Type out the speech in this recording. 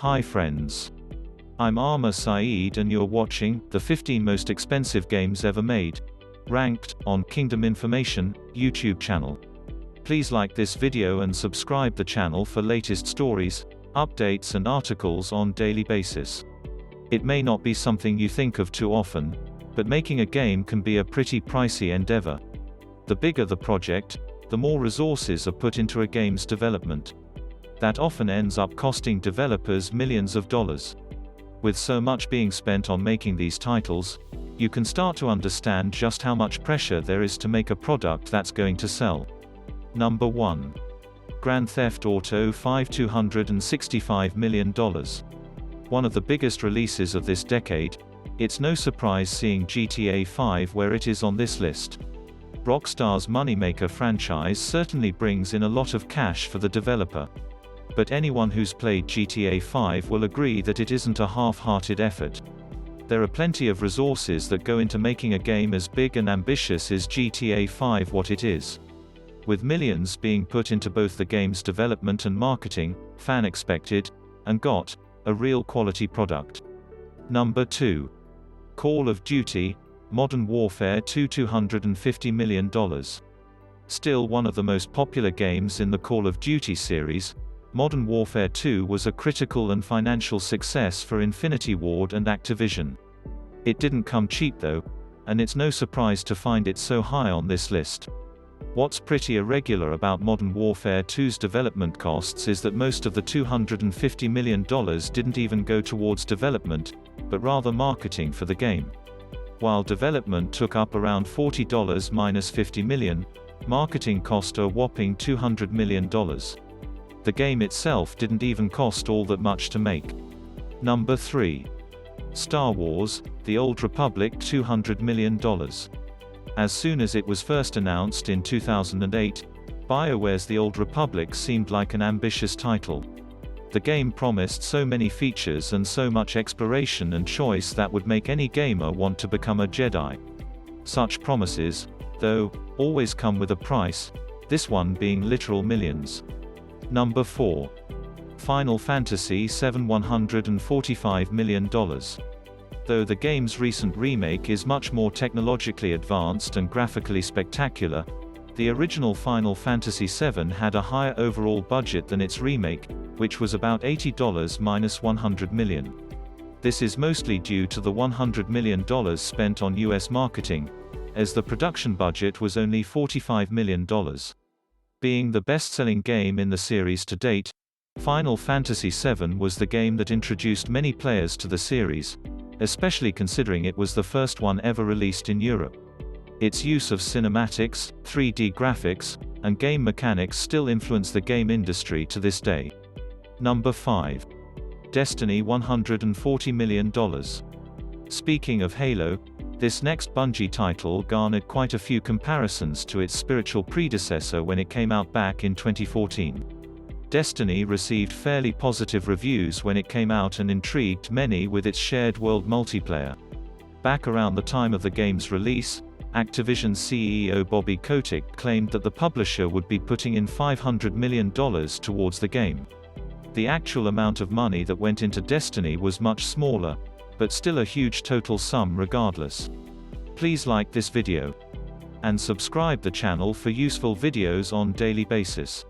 Hi friends. I'm Arma Saeed and you're watching the 15 most expensive games ever made, ranked on Kingdom Information YouTube channel. Please like this video and subscribe the channel for latest stories, updates and articles on daily basis. It may not be something you think of too often, but making a game can be a pretty pricey endeavor. The bigger the project, the more resources are put into a game's development. That often ends up costing developers millions of dollars. With so much being spent on making these titles, you can start to understand just how much pressure there is to make a product that's going to sell. Number 1. Grand Theft Auto V $265 million. One of the biggest releases of this decade, it's no surprise seeing GTA 5 where it is on this list. Rockstar's moneymaker franchise certainly brings in a lot of cash for the developer. But anyone who's played GTA 5 will agree that it isn't a half-hearted effort. There are plenty of resources that go into making a game as big and ambitious as GTA 5 what it is. With millions being put into both the game's development and marketing, fan expected, and got, a real quality product. Number 2. Call of Duty, Modern Warfare 2 $250 million. Still one of the most popular games in the Call of Duty series, Modern Warfare 2 was a critical and financial success for Infinity Ward and Activision. It didn't come cheap though, and it's no surprise to find it so high on this list. What's pretty irregular about Modern Warfare 2's development costs is that most of the $250 million didn't even go towards development, but rather marketing for the game. While development took up around $40 minus $50 million, marketing cost a whopping $200 million. The game itself didn't even cost all that much to make. Number 3. Star Wars, The Old Republic $200 million. As soon as it was first announced in 2008, BioWare's The Old Republic seemed like an ambitious title. The game promised so many features and so much exploration and choice that would make any gamer want to become a Jedi. Such promises, though, always come with a price, this one being literal millions. Number 4. Final Fantasy VII $145 million. Though the game's recent remake is much more technologically advanced and graphically spectacular, the original Final Fantasy VII had a higher overall budget than its remake, which was about $80 minus $100 million. This is mostly due to the $100 million spent on US marketing, as the production budget was only $45 million. Being the best-selling game in the series to date, Final Fantasy VII was the game that introduced many players to the series, especially considering it was the first one ever released in Europe. Its use of cinematics, 3D graphics, and game mechanics still influence the game industry to this day. Number 5. Destiny $140 million. Speaking of Halo, this next Bungie title garnered quite a few comparisons to its spiritual predecessor when it came out back in 2014. Destiny received fairly positive reviews when it came out and intrigued many with its shared world multiplayer. Back around the time of the game's release, Activision CEO Bobby Kotick claimed that the publisher would be putting in $500 million towards the game. The actual amount of money that went into Destiny was much smaller, but still a huge total sum regardless. Please like this video and subscribe the channel for useful videos on daily basis.